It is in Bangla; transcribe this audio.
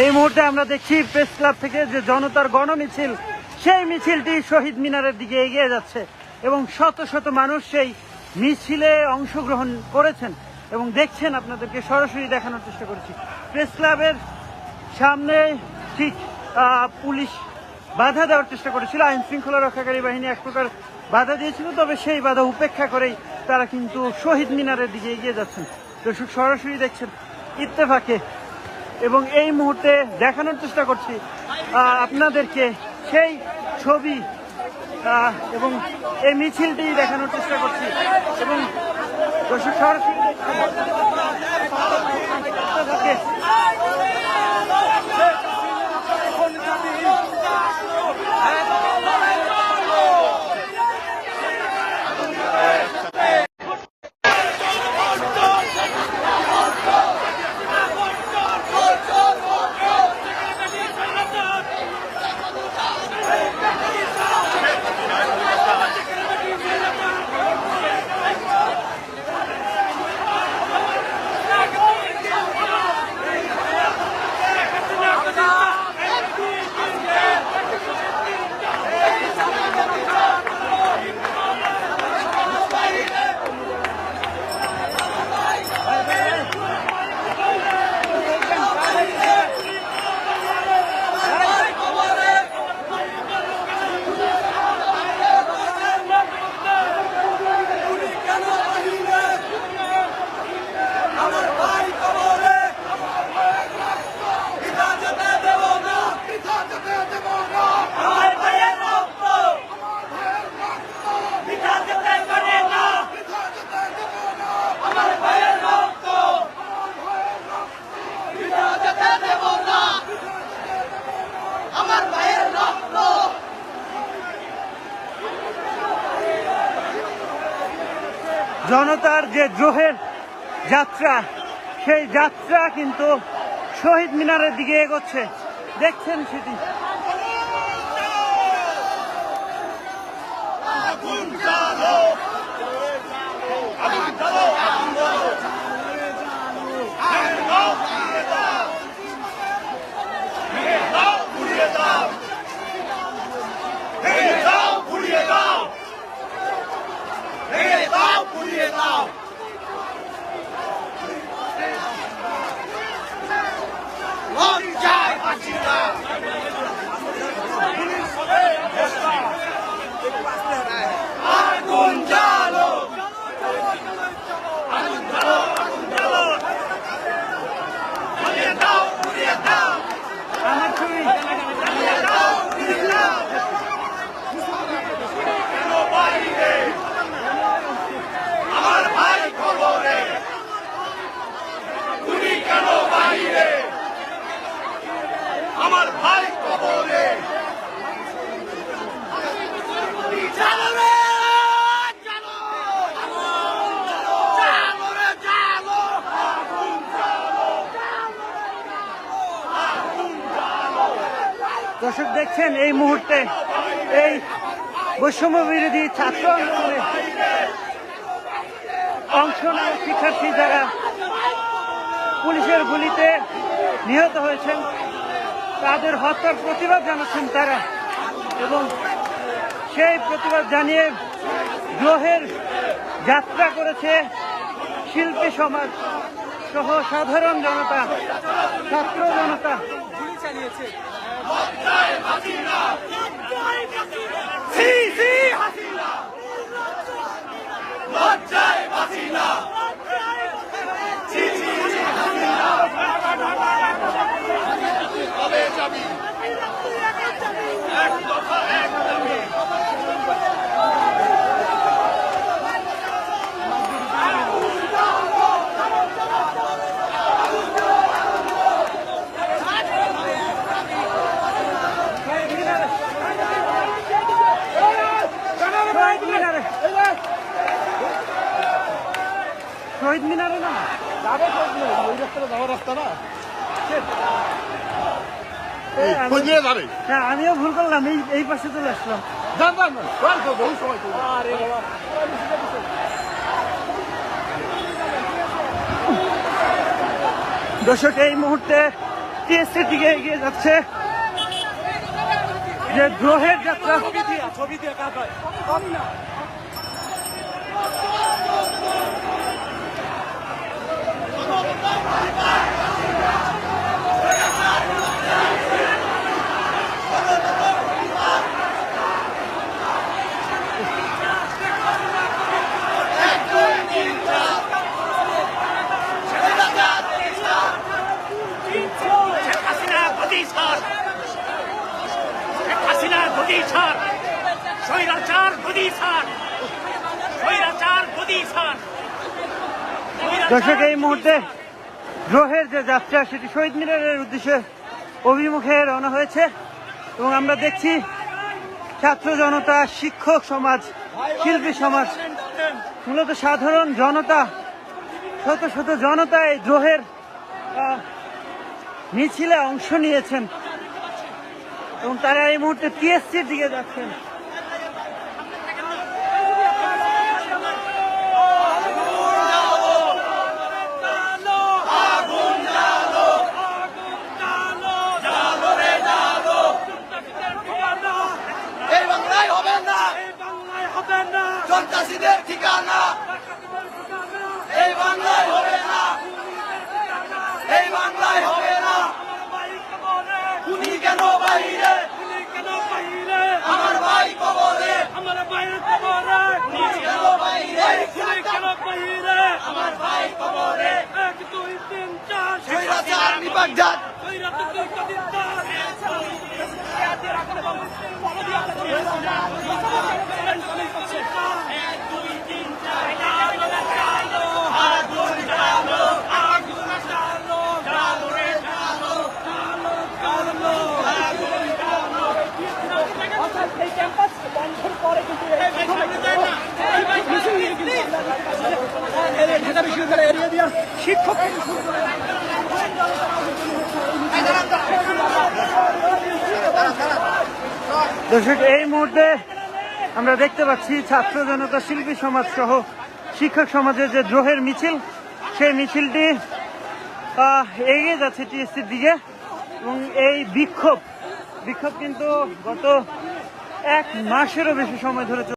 এই মুহূর্তে আমরা দেখছি প্রেস ক্লাব থেকে যে জনতার গণমিছিল, সেই মিছিলটি শহীদ মিনারের দিকে এগিয়ে যাচ্ছে এবং শত শত মানুষ সেই মিছিলে অংশগ্রহণ করেছেন এবং দেখছেন। আপনাদেরকে সরাসরি দেখানোর চেষ্টা করেছি। প্রেস ক্লাবের সামনে ঠিক পুলিশ বাধা দেওয়ার চেষ্টা করেছিল, আইন শৃঙ্খলা রক্ষাকারী বাহিনী এক প্রকার বাধা দিয়েছিল, তবে সেই বাধা উপেক্ষা করেই তারা কিন্তু শহীদ মিনারের দিকে এগিয়ে যাচ্ছেন। দর্শক সরাসরি দেখছেন ইত্তেফাকে এবং এই মুহূর্তে দেখানোর চেষ্টা করছি আপনাদেরকে সেই ছবি এবং এই মিছিলটি দেখানোর চেষ্টা করছি এবং দর্শক সরাসরি ইত্তেফাকে জনতার যে দ্রোহের যাত্রা, সেই যাত্রা কিন্তু শহীদ মিনারের দিকে এগোচ্ছে, দেখছেন সেটি। দর্শক দেখছেন এই মুহূর্তে এই বৈষম্য বিরোধী ছাত্র আন্দোলনে অংশ নেওয়া শিক্ষার্থী যারা পুলিশের গুলিতে নিহত হয়েছেন, তাদের হত্যার প্রতিবাদ জানাচ্ছেন তারা এবং সেই প্রতিবাদ জানিয়ে দ্রোহের যাত্রা করেছে শিল্পী সমাজ সহ সাধারণ জনতা, ছাত্র জনতা। শহীদ মিনারে না ওই রাস্তাটা যাওয়ার রাস্তা না, হ্যাঁ আমিও ভুল করলাম, এই পাশে চলে আসলাম। দর্শক এই মুহূর্তে টিএসসির দিকে এগিয়ে যাচ্ছে, যে দ্রোহের যাত্রা। দর্শক, এই মুহূর্তে দ্রোহের যে যাত্রা সেটি শহীদ মিনারের উদ্দেশ্যে অভিমুখে রওনা হয়েছে এবং আমরা দেখছি ছাত্র জনতা, শিক্ষক সমাজ, শিল্পী সমাজ, মূলত সাধারণ জনতা, শত শত জনতা এই দ্রোহের মিছিলে অংশ নিয়েছেন এবং তারা এই মুহূর্তে টিএসসির দিকে যাচ্ছেন। সন্ত্রাসীদের ঠিকানা এই বাংলায় হবে না, এই বাংলায় হবে না। খুনি কেন বাহিরে, আমার ভাই কবরে, আমার ভাইয়ের কবরে, খুনি কেন বাহিরে, আমার ভাই কবরে। 1 2 3 4 স্বৈরাচার নিপাকজাত, ঢাকা বিশ্ববিদ্যালয় এরিয়া দিয়া শিক্ষক দর্শক, এই মুহূর্তে আমরা দেখতে পাচ্ছি ছাত্র জনতা, শিল্পী সমাজ সহ শিক্ষক সমাজের যে দ্রোহের মিছিল, সেই মিছিলটি এগিয়ে যাচ্ছে টিএসসির দিকে এবং এই বিক্ষোভ কিন্তু গত 1 মাসেরও বেশি সময় ধরে